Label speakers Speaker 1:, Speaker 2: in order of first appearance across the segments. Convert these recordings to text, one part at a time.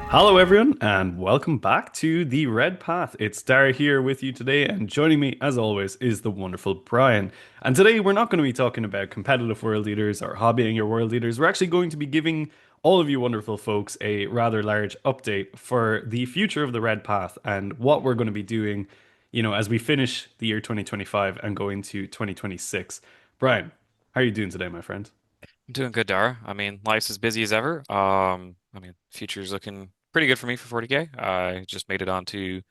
Speaker 1: Hello, everyone, and welcome back to the Red Path. It's Dara here with you today, and joining me, as always, is the wonderful Brian. And today, we're not going to be talking about competitive world leaders or hobbying your world leaders. We're actually going to be giving all of you wonderful folks a rather large update for the future of the Red Path and what we're going to be doing, as we finish the year 2025 and go into 2026. Brian, how are you doing today, my friend?
Speaker 2: I'm doing good, Dara. I mean, life's as busy as ever. Future's looking pretty good for me for 40K. I just made it onto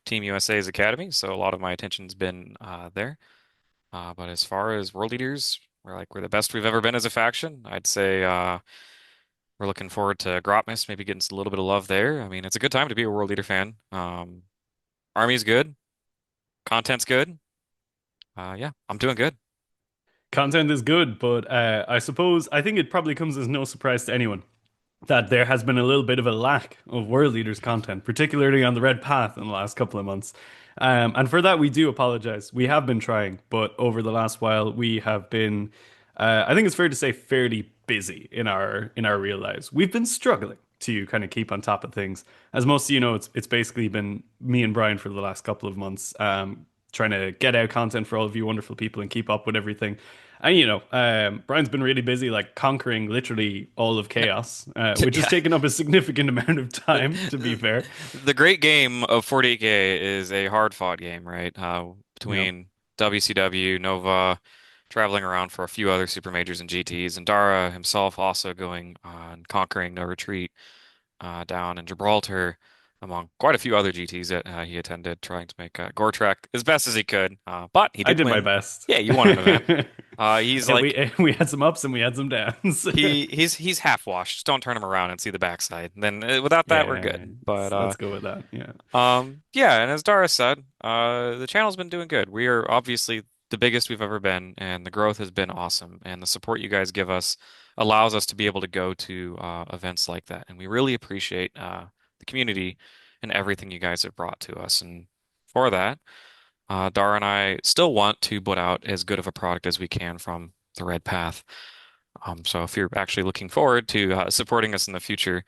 Speaker 2: Team USA's academy, so a lot of my attention's been there. But as far as world leaders, we're the best we've ever been as a faction. I'd say we're looking forward to Grotmas, maybe getting a little bit of love there. I mean, it's a good time to be a world leader fan. Army's good, content's good. Yeah, I'm doing good.
Speaker 1: Content is good, but I think it probably comes as no surprise to anyone that there has been a little bit of a lack of World Leaders content, particularly on the Red Path in the last couple of months. And for that, we do apologize. We have been trying, but over the last while, we have been, I think it's fair to say, fairly busy in our real lives. We've been struggling to kind of keep on top of things. As most of you know, it's basically been me and Brian for the last couple of months, trying to get out content for all of you wonderful people and keep up with everything. And Brian's been really busy, like conquering literally all of chaos, which has
Speaker 2: Yeah.
Speaker 1: taken up a significant amount of time, to be
Speaker 2: The,
Speaker 1: fair.
Speaker 2: the great game of 40K is a hard-fought game, right?
Speaker 1: Yeah.
Speaker 2: Between WCW, Nova, traveling around for a few other super majors and GTs, and Dara himself also going on conquering No Retreat down in Gibraltar, among quite a few other GTs that he attended, trying to make Gore as best as he could. But he
Speaker 1: I
Speaker 2: did
Speaker 1: did my
Speaker 2: win.
Speaker 1: best.
Speaker 2: Yeah, you won an event. He's
Speaker 1: Yeah,
Speaker 2: like
Speaker 1: we had some ups and we had some downs.
Speaker 2: he's half washed. Just don't turn him around and see the backside. Then without that, we're
Speaker 1: Yeah,
Speaker 2: good. But
Speaker 1: let's go with that. Yeah.
Speaker 2: Yeah, and as Dara said, the channel's been doing good. We are obviously the biggest we've ever been, and the growth has been awesome. And the support you guys give us allows us to be able to go to events like that. And we really appreciate the community and everything you guys have brought to us. And for that, Dara and I still want to put out as good of a product as we can from the Red Path. So if you're actually looking forward to supporting us in the future,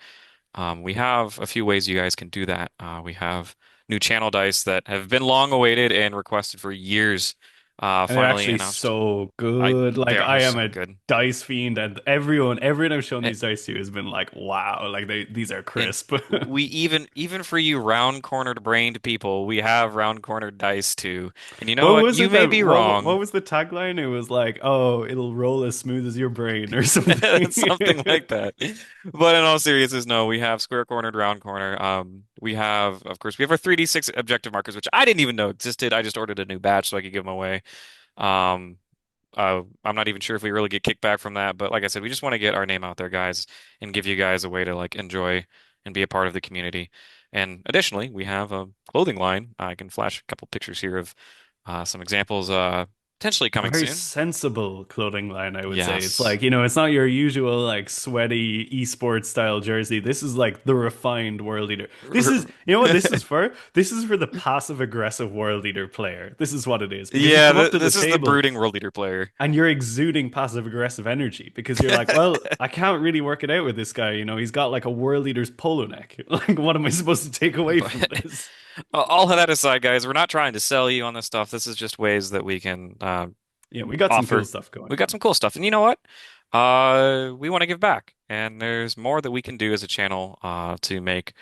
Speaker 2: we have a few ways you guys can do that. We have new channel dice that have been long awaited and requested for years,
Speaker 1: And they're
Speaker 2: finally
Speaker 1: actually
Speaker 2: announced.
Speaker 1: so good.
Speaker 2: They
Speaker 1: Like
Speaker 2: are
Speaker 1: I am
Speaker 2: so
Speaker 1: a
Speaker 2: good.
Speaker 1: dice fiend, and everyone I've shown
Speaker 2: And,
Speaker 1: these dice to has been like, wow, like these are
Speaker 2: and
Speaker 1: crisp.
Speaker 2: we even for you round cornered brained people, we have round cornered dice too. And you know
Speaker 1: What
Speaker 2: what?
Speaker 1: was
Speaker 2: You
Speaker 1: it
Speaker 2: may
Speaker 1: that
Speaker 2: be
Speaker 1: what
Speaker 2: wrong.
Speaker 1: was the tagline? It was like, "Oh, it'll roll as smooth as your brain" or something.
Speaker 2: Something like that. But in all seriousness, no, we have square cornered, round corner. We have, of course, we have our 3D6 objective markers, which I didn't even know existed. I just ordered a new batch so I could give them away. Um, I'm not even sure if we really get kickback from that, but like I said, we just want to get our name out there, guys, and give you guys a way to like enjoy and be a part of the community. And additionally, we have a clothing line. I can flash a couple pictures here of some examples potentially
Speaker 1: A
Speaker 2: coming
Speaker 1: very
Speaker 2: soon.
Speaker 1: sensible clothing line, I would say. It's
Speaker 2: Yes.
Speaker 1: like, it's not your usual like sweaty esports style jersey. This is like the refined world leader. This is, you know what this is for? This is for the passive aggressive world leader player. This is what it is because you
Speaker 2: Yeah,
Speaker 1: come up to the
Speaker 2: this is the
Speaker 1: table
Speaker 2: brooding world leader player.
Speaker 1: and you're exuding passive aggressive energy because you're like, well, I can't really work it out with this guy. He's got like a world leader's polo neck. Like, what am I supposed to take away
Speaker 2: But
Speaker 1: from this?
Speaker 2: all of that aside, guys, we're not trying to sell you on this stuff. This is just ways that we can
Speaker 1: Yeah, we got some cool
Speaker 2: offer.
Speaker 1: stuff going
Speaker 2: We got
Speaker 1: on.
Speaker 2: some cool stuff. And you know what? We want to give back. And there's more that we can do as a channel to make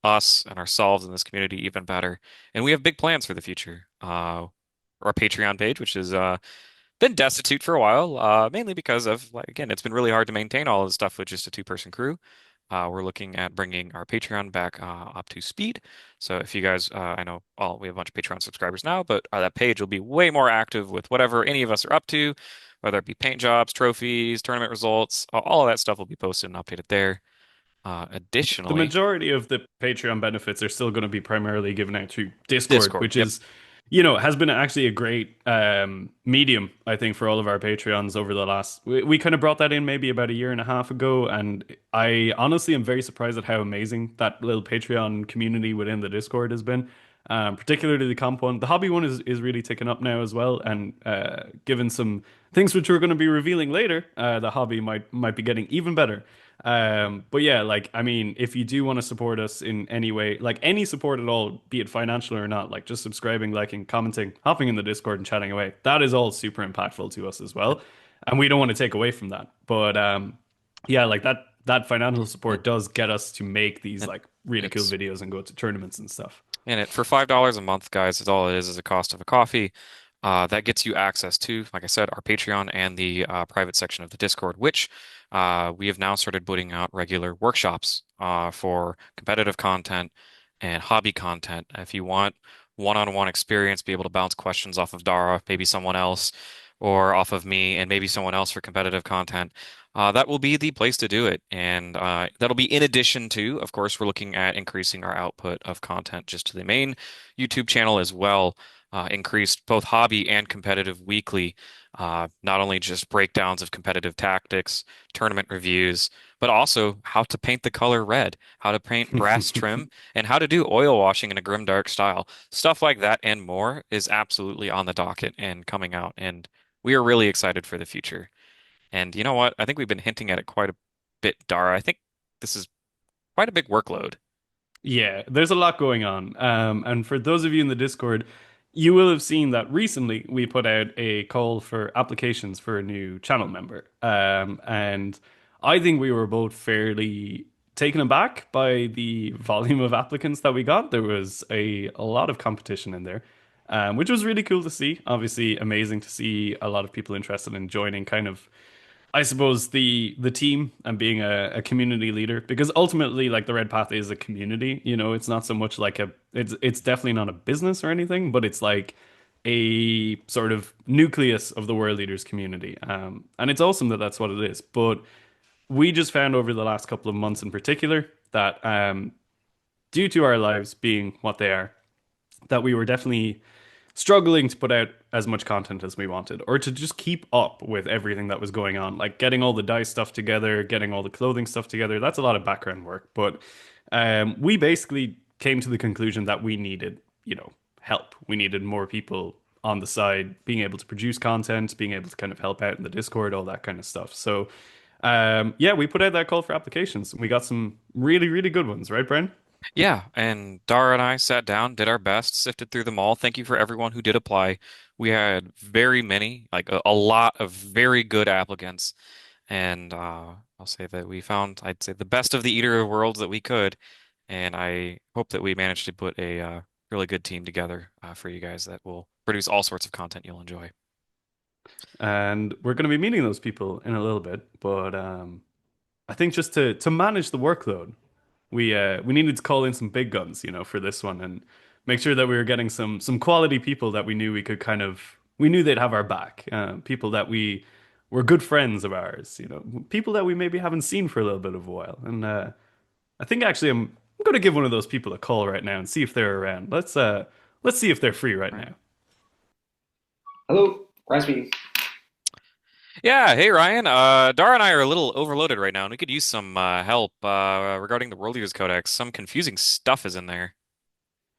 Speaker 2: us and ourselves in this community even better. And we have big plans for the future. Our Patreon page, which has been destitute for a while, mainly because of, like, again, it's been really hard to maintain all of the stuff with just a two-person crew. We're looking at bringing our Patreon back up to speed. So if you guys, I know we have a bunch of Patreon subscribers now, but that page will be way more active with whatever any of us are up to, whether it be paint jobs, trophies, tournament results, all of that stuff will be posted and updated there.
Speaker 1: The
Speaker 2: Additionally,
Speaker 1: majority of the Patreon benefits are still going to be primarily given out through Discord,
Speaker 2: Discord.
Speaker 1: which
Speaker 2: Yep.
Speaker 1: is has been actually a great medium, I think, for all of our Patreons over the last. We kind of brought that in maybe about a year and a half ago, and I honestly am very surprised at how amazing that little Patreon community within the Discord has been. Particularly the comp one. The hobby one is really ticking up now as well, and given some things which we're going to be revealing later, the hobby might be getting even better. But yeah, like I mean, if you do want to support us in any way, like any support at all, be it financial or not, like just subscribing, liking, commenting, hopping in the Discord and chatting away, that is all super impactful to us as well. And we don't want to take away from that. But yeah, like that financial support does get us to make these
Speaker 2: And
Speaker 1: like really cool
Speaker 2: it's
Speaker 1: videos and go to tournaments and stuff.
Speaker 2: And it for $5 a month, guys, is all it is a cost of a coffee. That gets you access to, like I said, our Patreon and the private section of the Discord, which we have now started putting out regular workshops for competitive content and hobby content. If you want one-on-one experience, be able to bounce questions off of Dara, maybe someone else, or off of me, and maybe someone else for competitive content. That will be the place to do it. And that'll be in addition to, of course, we're looking at increasing our output of content just to the main YouTube channel as well. Increased both hobby and competitive weekly. Not only just breakdowns of competitive tactics, tournament reviews, but also how to paint the color red, how to paint brass trim, and how to do oil washing in a grimdark style. Stuff like that and more is absolutely on the docket and coming out. And we are really excited for the future. And you know what? I think we've been hinting at it quite a bit, Dara. I think this is quite a big workload.
Speaker 1: Yeah, there's a lot going on. And for those of you in the Discord, you will have seen that recently we put out a call for applications for a new channel member. And I think we were both fairly taken aback by the volume of applicants that we got. There was a lot of competition in there, which was really cool to see. Obviously, amazing to see a lot of people interested in joining kind of I suppose the team and being a community leader because ultimately like the Red Path is a community, it's not so much like it's definitely not a business or anything, but it's like a sort of nucleus of the world leaders community. And it's awesome that that's what it is. But we just found over the last couple of months in particular that due to our lives being what they are, that we were definitely struggling to put out as much content as we wanted or to just keep up with everything that was going on, like getting all the dice stuff together, getting all the clothing stuff together. That's a lot of background work, but we basically came to the conclusion that we needed, help. We needed more people on the side being able to produce content, being able to kind of help out in the Discord, all that kind of stuff. So yeah, we put out that call for applications. We got some really, really good ones, right, Brian?
Speaker 2: Yeah, and Dara and I sat down, did our best, sifted through them all. Thank you for everyone who did apply. We had very many, like a lot of very good applicants. And I'll say that we found, I'd say, the best of the Eater of Worlds that we could. And I hope that we managed to put a really good team together for you guys that will produce all sorts of content you'll enjoy.
Speaker 1: And we're going to be meeting those people in a little bit, but I think just to manage the workload, we needed to call in some big guns, for this one and make sure that we were getting some quality people that we knew we could we knew they'd have our back, people that we were good friends of ours, people that we maybe haven't seen for a little bit of a while. And I think actually I'm going to give one of those people a call right now and see if they're around. Let's see if they're free right
Speaker 2: Right.
Speaker 1: now.
Speaker 3: Hello, Ryan speaking.
Speaker 2: Yeah, hey Ryan. Dara and I are a little overloaded right now, and we could use some help regarding the World Users Codex. Some confusing stuff is in there.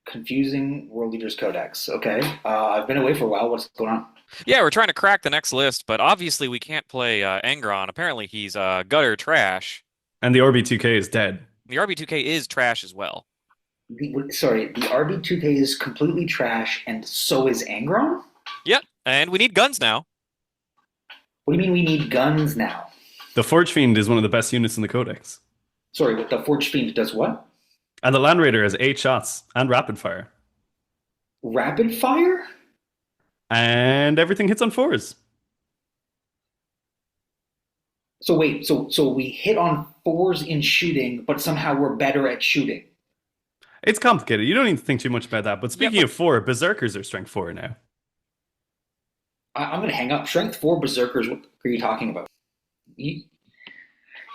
Speaker 3: Confusing World Leaders Codex. Okay. I've been away for a while. What's going on?
Speaker 2: Yeah, we're trying to crack the next list, but obviously we can't play Angron. Apparently he's gutter trash.
Speaker 1: And the RB2K is dead.
Speaker 2: The RB2K is trash as well.
Speaker 3: Sorry, the RB2K is completely trash, and so is Angron?
Speaker 2: Yep, and we need guns now.
Speaker 3: What do you mean we need guns now?
Speaker 1: The Forge Fiend is one of the best units in the Codex.
Speaker 3: Sorry, but the Forge Fiend does what?
Speaker 1: And the Land Raider has 8 shots and rapid fire.
Speaker 3: Rapid fire?
Speaker 1: And everything hits on fours.
Speaker 3: So wait, so we hit on fours in shooting, but somehow we're better at shooting.
Speaker 1: It's complicated. You don't need to think too much about that. But
Speaker 2: Yeah,
Speaker 1: speaking
Speaker 2: but
Speaker 1: of four, Berserkers are strength four now.
Speaker 3: I'm going to hang up. Strength 4 Berserkers, what are you talking about? You,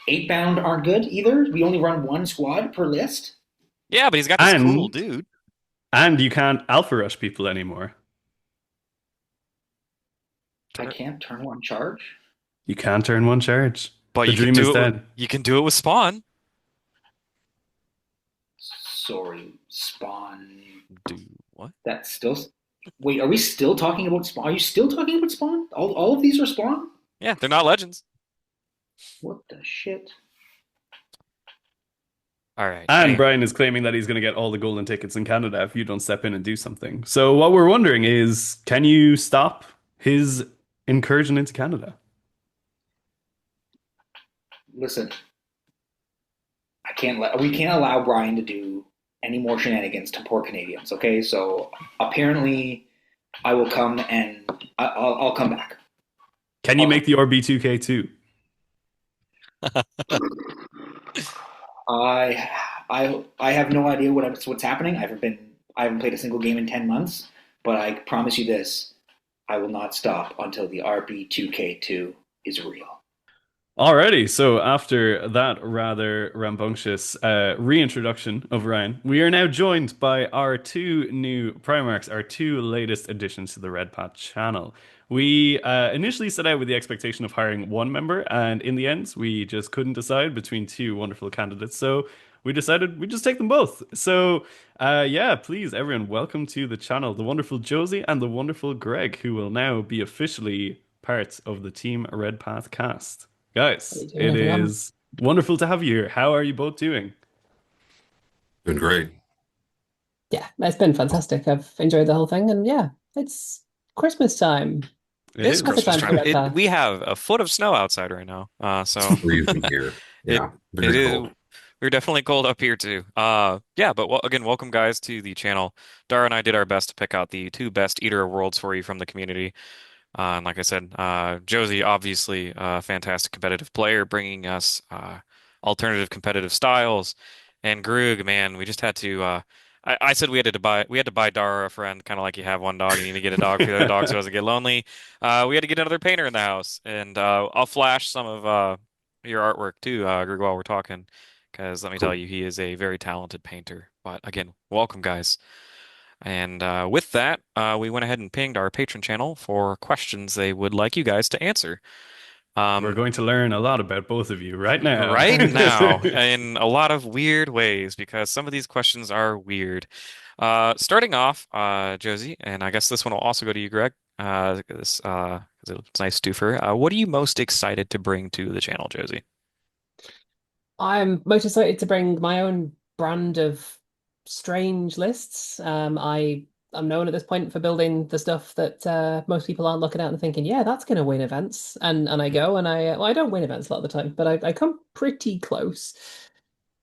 Speaker 3: 8 bound aren't good either. We only run one squad per list.
Speaker 2: yeah, but he's got this cool
Speaker 1: And
Speaker 2: dude.
Speaker 1: you can't alpha rush people anymore.
Speaker 3: I
Speaker 2: Turn it,
Speaker 3: can't turn one charge.
Speaker 1: You can't turn one charge.
Speaker 2: but
Speaker 1: The
Speaker 2: you can
Speaker 1: dream is
Speaker 2: do it.
Speaker 1: dead.
Speaker 2: You can do it with spawn.
Speaker 3: Sorry, spawn.
Speaker 2: Do what?
Speaker 3: That's still. Wait, are we still talking about spawn? Are you still talking about spawn? All of these are spawn?
Speaker 2: Yeah, they're not legends.
Speaker 3: What the shit?
Speaker 2: All right.
Speaker 1: And
Speaker 2: Any
Speaker 1: Brian is claiming that he's going to get all the golden tickets in Canada if you don't step in and do something. So what we're wondering is, can you stop his incursion into Canada?
Speaker 3: Listen, I can't let. We can't allow Brian to do any more shenanigans to poor Canadians. Okay, so apparently, I will come and I'll come back.
Speaker 1: Can you
Speaker 3: I'll,
Speaker 1: make the RB2K too?
Speaker 3: I have no idea what's happening. I haven't played a single game in 10 months, but I promise you this: I will not stop until the RB2K2 is real.
Speaker 1: Alrighty, so after that rather rambunctious reintroduction of Ryan, we are now joined by our two new Primarchs, our two latest additions to the Red Path channel. We initially set out with the expectation of hiring one member, and in the end, we just couldn't decide between two wonderful candidates, so we decided we'd just take them both. So, yeah, please, everyone, welcome to the channel, the wonderful Josie and the wonderful Greg, who will now be officially part of the Team Red Path cast.
Speaker 4: How
Speaker 1: Guys,
Speaker 4: you doing,
Speaker 1: it
Speaker 4: everyone?
Speaker 1: is wonderful to have you here. How are you both doing?
Speaker 5: Doing great.
Speaker 4: Yeah, it's been fantastic. I've enjoyed the whole thing, and yeah, it's Christmas time.
Speaker 1: It
Speaker 2: It's
Speaker 4: Perfect
Speaker 1: is.
Speaker 2: Christmas
Speaker 4: time for the
Speaker 2: time.
Speaker 4: Red
Speaker 2: It
Speaker 4: Path.
Speaker 2: we have a foot of snow outside right now.
Speaker 5: It's
Speaker 2: So
Speaker 5: freezing here.
Speaker 2: it
Speaker 5: Yeah,
Speaker 2: it
Speaker 5: very
Speaker 2: is.
Speaker 5: cold.
Speaker 2: We're definitely cold up here too. Yeah, but again, welcome guys to the channel. Dara and I did our best to pick out the two best Eater of Worlds for you from the community. And like I said, Josie, obviously a fantastic competitive player, bringing us alternative competitive styles. And Grug, man, we just had to. I said we had to buy Dara a friend, kind of like you have one dog, and you need to get a dog for the other dog so it doesn't get lonely. We had to get another painter in the house, and I'll flash some of your artwork too, Grug, while we're talking, because let me tell
Speaker 5: Cool.
Speaker 2: you, he is a very talented painter. But again, welcome, guys. And with that, we went ahead and pinged our patron channel for questions they would like you guys to answer.
Speaker 1: We're
Speaker 2: Um,
Speaker 1: going to learn a lot about both of you right now.
Speaker 2: right now, in a lot of weird ways, because some of these questions are weird. Starting off, Josie, and I guess this one will also go to you, Greg. 'Cause it's nice twofer. What are you most excited to bring to the channel, Josie?
Speaker 4: I'm most excited to bring my own brand of strange lists. I'm known at this point for building the stuff that most people aren't looking at and thinking, yeah, that's going to win events. And I go and I don't win events a lot of the time, but I come pretty close.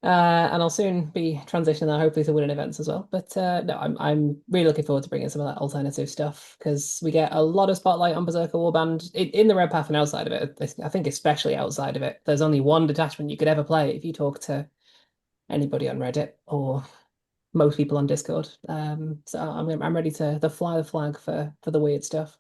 Speaker 4: And I'll soon be transitioning that hopefully to winning events as well. But no, I'm really looking forward to bringing some of that alternative stuff because we get a lot of spotlight on Berserker Warband in the Red Path and outside of it. I think especially outside of it, there's only one detachment you could ever play if you talk to anybody on Reddit or most people on Discord. So I'm ready to fly the flag for the weird stuff.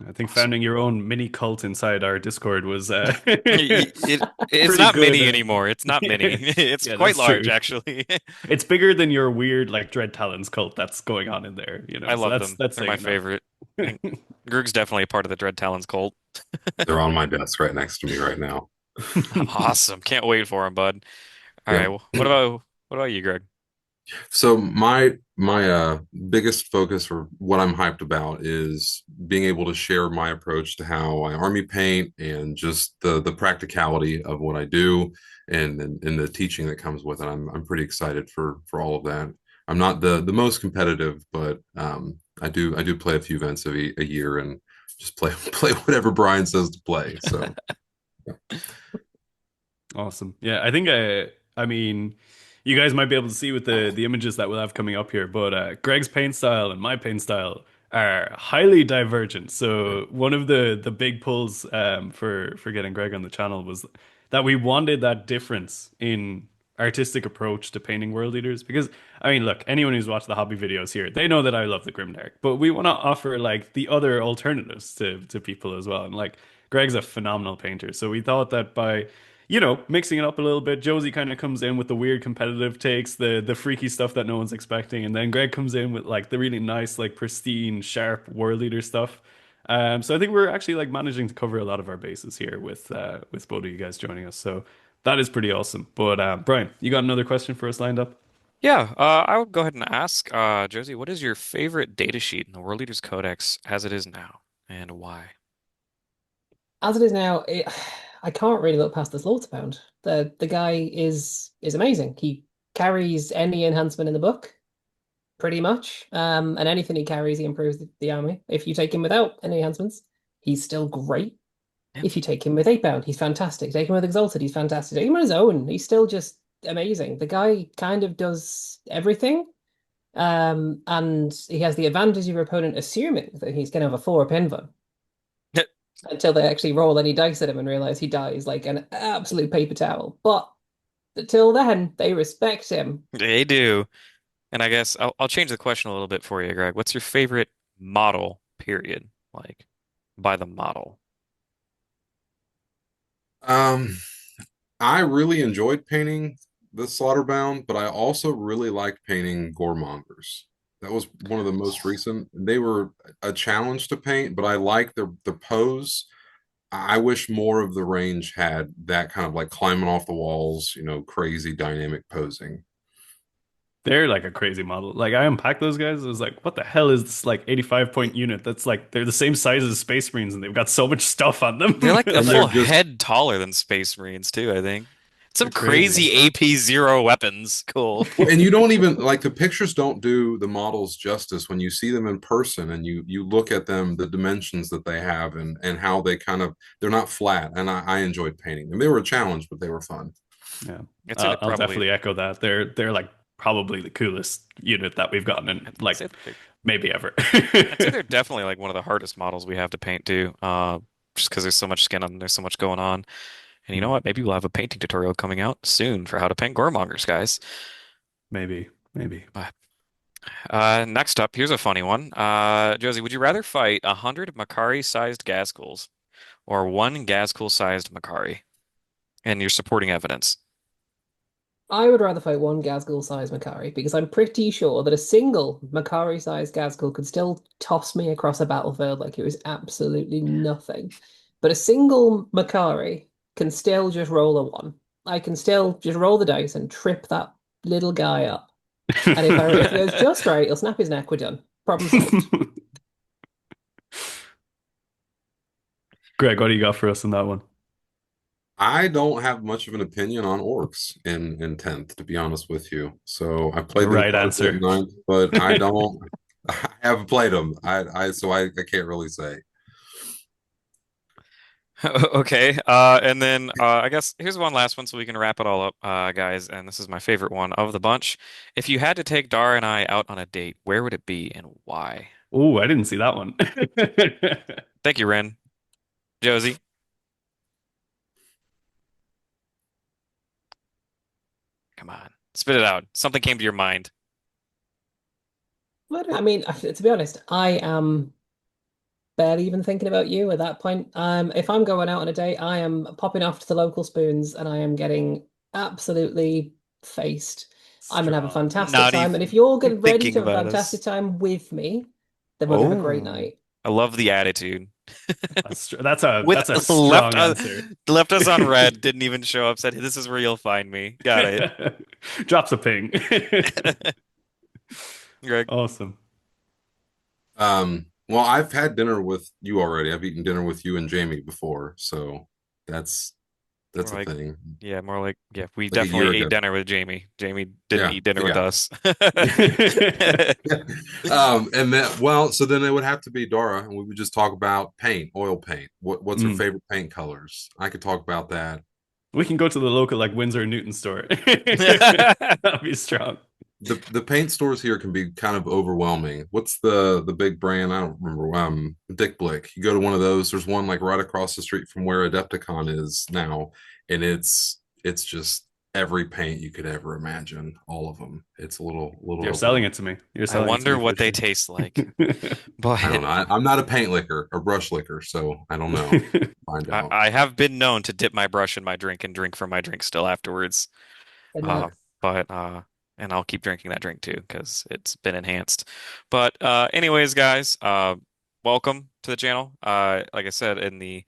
Speaker 1: I think
Speaker 2: Awesome.
Speaker 1: founding your own mini cult inside our Discord was
Speaker 2: It's
Speaker 1: pretty
Speaker 2: not
Speaker 1: good.
Speaker 2: mini anymore. It's not mini. It's
Speaker 1: Yeah,
Speaker 2: quite
Speaker 1: that's
Speaker 2: large,
Speaker 1: true.
Speaker 2: actually.
Speaker 1: It's bigger than your weird like Dread Talons cult that's going on in there,
Speaker 2: I
Speaker 1: So
Speaker 2: love
Speaker 1: that's
Speaker 2: them.
Speaker 1: that's
Speaker 2: They're my
Speaker 1: saying enough.
Speaker 2: favorite. And Grug's definitely a part of the Dread Talons cult.
Speaker 5: They're on my desk right next to me right now.
Speaker 2: Awesome. Can't wait for him, bud. All right.
Speaker 5: Yeah.
Speaker 2: Well, what about you, Greg?
Speaker 5: So my biggest focus or what I'm hyped about is being able to share my approach to how I army paint and just the practicality of what I do and the teaching that comes with it. I'm pretty excited for all of that. I'm not the most competitive, but I do play a few events a year and just play play whatever Brian says to play. So yeah.
Speaker 1: Awesome. Yeah, I think I mean you guys might be able to see with the images that we'll have coming up here, but Greg's paint style and my paint style are highly divergent. So one of the big pulls for getting Greg on the channel was that we wanted that difference in artistic approach to painting world leaders because I mean look, anyone who's watched the hobby videos here, they know that I love the Grimdark, but we want to offer like the other alternatives to people as well. And like Greg's a phenomenal painter. So we thought that by mixing it up a little bit. Josie kind of comes in with the weird competitive takes, the freaky stuff that no one's expecting, and then Greg comes in with like the really nice, like pristine, sharp world leader stuff. So I think we're actually like managing to cover a lot of our bases here with both of you guys joining us. So that is pretty awesome. But Brian, you got another question for us lined up?
Speaker 2: Yeah, I would go ahead and ask, Josie, what is your favorite data sheet in the World Leaders Codex as it is now, and why?
Speaker 4: As it is now, I can't really look past the Slaughterbound. The guy is amazing. He carries any enhancement in the book, pretty much. And anything he carries, he improves the army. If you take him without any enhancements, he's still great.
Speaker 2: Yeah.
Speaker 4: If you take him with 8-bound, he's fantastic. Take him with Exalted, he's fantastic. Take him on his own, he's still just amazing. The guy kind of does everything. And he has the advantage of your opponent assuming that he's going to have a 4 Pinver until they actually roll any dice at him and realize he dies like an absolute paper towel. But until then, they respect him.
Speaker 2: They do. And I guess I'll change the question a little bit for you, Greg. What's your favorite model, period? Like by the model.
Speaker 5: Um, I really enjoyed painting the Slaughterbound, but I also really liked painting Goremongers. That was one of the most recent. They were a challenge to paint, but I like the pose. I wish more of the range had that kind of like climbing off the walls, crazy dynamic posing.
Speaker 1: They're like a crazy model. Like I unpacked those guys. I was like, what the hell is this like 85 point unit? That's like they're the same size as Space Marines and they've got so much stuff on them.
Speaker 2: They're like a
Speaker 5: And they're
Speaker 2: full
Speaker 5: just
Speaker 2: head taller than Space Marines too, I think. Some
Speaker 1: They're crazy.
Speaker 2: crazy AP0 weapons. Cool.
Speaker 5: Well, and you don't even like the pictures don't do the models justice when you see them in person and you look at them, the dimensions that they have and how they kind of they're not flat. And I enjoyed painting them. They were a challenge, but they were fun.
Speaker 1: Yeah,
Speaker 2: I'd say they're
Speaker 1: I'll
Speaker 2: probably
Speaker 1: definitely echo that. They're like probably the coolest unit that we've gotten in
Speaker 2: I'd
Speaker 1: like
Speaker 2: say they're
Speaker 1: maybe ever.
Speaker 2: I'd say they're definitely like one of the hardest models we have to paint too. Just because there's so much skin on them, there's so much going on. And you know
Speaker 1: Hmm,
Speaker 2: what? Maybe we'll have a painting tutorial coming out soon for how to paint Goremongers, guys.
Speaker 1: maybe.
Speaker 2: But next up, here's a funny one. Josie, would you rather fight 100 Makari-sized Ghazghkuls or one Ghazghkul-sized Makari? And your supporting evidence.
Speaker 4: I would rather fight one Ghazghkull-sized Makari because I'm pretty sure that a single Makari-sized Ghazghkull could still toss me across a battlefield like it was absolutely nothing. But a single Makari can still just roll a 1. I can still just roll the dice and trip that little guy up. And if it goes just right, he'll snap his neck. We're done. Problem solved.
Speaker 1: Greg, what do you got for us on that one?
Speaker 5: I don't have much of an opinion on orcs in 10th, to be honest with you. So I
Speaker 1: The
Speaker 5: played them
Speaker 1: right
Speaker 5: quite a bit
Speaker 1: answer.
Speaker 5: in ninth, but I don't I haven't played them. I can't really say.
Speaker 2: Okay, and then I guess here's one last one so we can wrap it all up, guys. And this is my favorite one of the bunch. If you had to take Dara and I out on a date, where would it be and why?
Speaker 1: Oh, I didn't see that one.
Speaker 2: Thank you, Ren. Josie, come on, spit it out. Something came to your mind.
Speaker 4: But I mean, to be honest, I am barely even thinking about you at that point. If I'm going out on a date, I am popping off to the local spoons and I am getting absolutely faced. I'm gonna have a
Speaker 1: Strong.
Speaker 4: fantastic
Speaker 2: Not
Speaker 4: time, and
Speaker 2: even
Speaker 4: if you're getting ready
Speaker 2: thinking
Speaker 4: to have a
Speaker 2: about
Speaker 4: fantastic
Speaker 2: us.
Speaker 4: time with me, then we're gonna have a great
Speaker 2: Oh,
Speaker 4: night.
Speaker 2: I love the attitude. With
Speaker 1: That's a
Speaker 2: left
Speaker 1: strong answer.
Speaker 2: left us on red, didn't even show up, said, "This is where you'll find me." Got it.
Speaker 1: Drops a ping.
Speaker 2: Greg.
Speaker 1: Awesome.
Speaker 5: Well, I've had dinner with you already. I've eaten dinner with you and Jamie before, so that's
Speaker 2: More
Speaker 5: that's a
Speaker 2: like,
Speaker 5: thing.
Speaker 2: yeah, more like, yeah, we
Speaker 5: Like a year
Speaker 2: definitely ate
Speaker 5: ago.
Speaker 2: dinner with Jamie. Jamie didn't
Speaker 5: Yeah,
Speaker 2: eat dinner with
Speaker 5: yeah.
Speaker 2: us.
Speaker 5: And then well, so then it would have to be Dara, and we would just talk about paint, oil paint. What's her
Speaker 1: Mm.
Speaker 5: favorite paint colors? I could talk about that.
Speaker 1: We can go to the local like Windsor and Newton store. That'd be strong.
Speaker 5: The paint stores here can be kind of overwhelming. What's the big brand? I don't remember. Dick Blick. You go to one of those. There's one like right across the street from where Adepticon is now, and it's just every paint you could ever imagine. All of them. It's a little
Speaker 1: You're selling
Speaker 5: overwhelming.
Speaker 1: it to me. You're
Speaker 2: I
Speaker 1: selling it to
Speaker 2: wonder
Speaker 1: me for
Speaker 2: what they
Speaker 1: sure.
Speaker 2: taste like.
Speaker 5: I don't
Speaker 2: But
Speaker 5: know. I'm not a paint licker or brush licker, so I don't know. Find
Speaker 2: I,
Speaker 5: out.
Speaker 2: I have been known to dip my brush in my drink and drink from my drink still afterwards.
Speaker 4: And
Speaker 2: Uh, but and I'll keep drinking that drink too because it's been enhanced. But anyways, guys, welcome to the channel. Like I said in the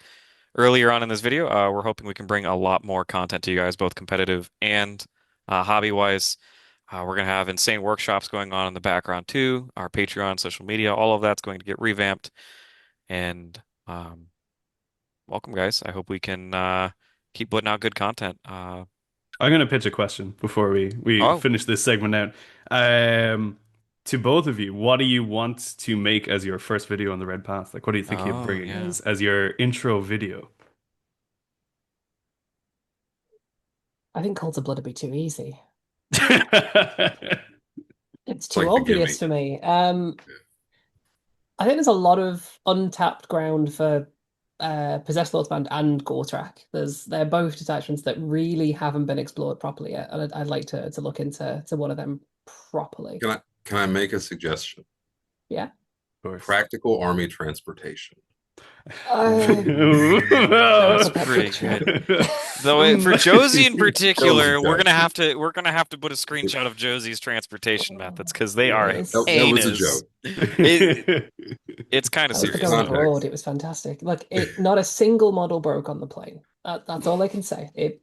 Speaker 2: earlier on in this video, we're hoping we can bring a lot more content to you guys, both competitive and hobby-wise. We're gonna have insane workshops going on in the background too. Our Patreon, social media, all of that's going to get revamped. And welcome, guys. I hope we can keep putting out good content.
Speaker 1: I'm gonna pitch a question before we
Speaker 2: Oh,
Speaker 1: finish this segment out. To both of you, what do you want to make as your first video on the Red Path? Like, what do you think you're bringing
Speaker 2: yeah.
Speaker 1: as your intro video?
Speaker 4: I think Cult of Blood would be too easy. It's too
Speaker 5: Like the
Speaker 4: obvious
Speaker 5: gimme.
Speaker 4: for me. I think there's a lot of untapped ground for Possessed Lord's Band and Gortrak. They're both detachments that really haven't been explored properly yet, and I'd like to look into one of them properly.
Speaker 5: Can I make a suggestion?
Speaker 4: Yeah.
Speaker 1: Of course.
Speaker 5: Practical army transportation.
Speaker 2: That's
Speaker 4: Put that
Speaker 2: pretty
Speaker 4: picture up.
Speaker 2: good. Though for Josie in
Speaker 5: Josie
Speaker 2: particular,
Speaker 5: does.
Speaker 2: we're gonna have to put a screenshot of Josie's transportation methods because they are
Speaker 4: Yes.
Speaker 5: That was a
Speaker 2: heinous.
Speaker 5: joke.
Speaker 2: It's kind of
Speaker 4: I was
Speaker 2: serious.
Speaker 4: going
Speaker 5: Context.
Speaker 4: broad. It was fantastic. Like not a single model broke on the plane. That's all I can say. It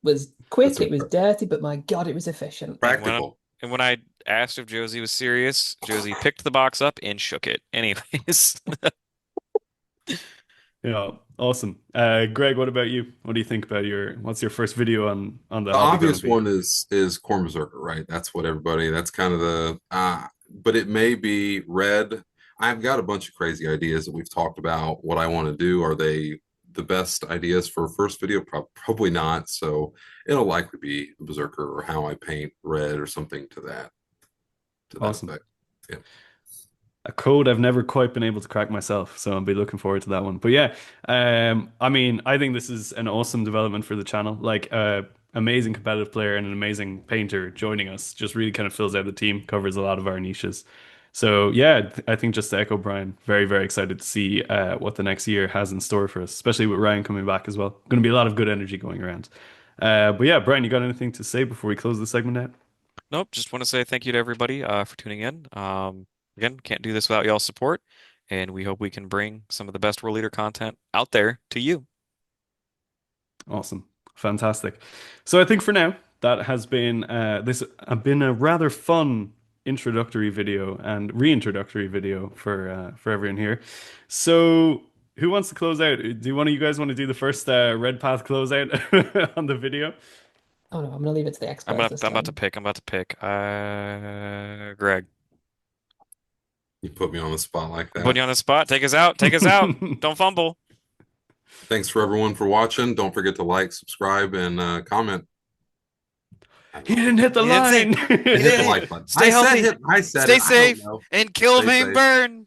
Speaker 4: was quick.
Speaker 5: That's
Speaker 4: It was dirty, but my God, it was efficient.
Speaker 5: Practical.
Speaker 2: And when I asked if Josie was serious, Josie picked the box up and shook it. Anyways.
Speaker 1: Yeah, awesome. Greg, what about you? What do you think about what's your first video on the
Speaker 5: The
Speaker 1: hobby
Speaker 5: obvious
Speaker 1: gonna
Speaker 5: one is Khorne Berserker, right? That's what everybody. That's kind of the. But it may be red. I've got a bunch of crazy ideas that we've talked about. What I want to do. Are they the best ideas for a first video? Probably not. So it'll likely be the Berserker or how I paint red or something to that.
Speaker 1: Awesome.
Speaker 5: Effect. Yeah.
Speaker 1: A code I've never quite been able to crack myself, so I'll be looking forward to that one. But yeah, I mean, I think this is an awesome development for the channel. Like, amazing competitive player and an amazing painter joining us just really kind of fills out the team, covers a lot of our niches. So yeah, I think just to echo Brian, very, very excited to see what the next year has in store for us, especially with Ryan coming back as well. Going to be a lot of good energy going around. But yeah, Brian, you got anything to say before we close the segment out?
Speaker 2: Nope, just want to say thank you to everybody for tuning in. Again, can't do this without y'all's support, and we hope we can bring some of the best World Leader content out there to you.
Speaker 1: Awesome. Fantastic. So I think for now, that has been been a rather fun introductory video and reintroductory video for everyone here. So who wants to close out? Do one of you guys want to do the first Red Path closeout on the video?
Speaker 4: Oh no, I'm gonna leave it to the experts this
Speaker 2: I'm about to
Speaker 4: time.
Speaker 2: pick. Greg.
Speaker 5: You put me on the spot like
Speaker 2: I'm putting you
Speaker 5: that.
Speaker 2: on the spot. Take us out. Take us out. Don't fumble.
Speaker 5: Thanks for everyone for watching. Don't forget to like, subscribe, and comment.
Speaker 1: He didn't hit the
Speaker 2: He didn't say-
Speaker 1: line.
Speaker 5: Hit the like button.
Speaker 2: Stay healthy.
Speaker 5: I said
Speaker 2: Stay
Speaker 5: it. I don't
Speaker 2: safe
Speaker 5: know.
Speaker 2: and kill
Speaker 5: Stay
Speaker 2: Vane
Speaker 5: safe.
Speaker 2: Burn.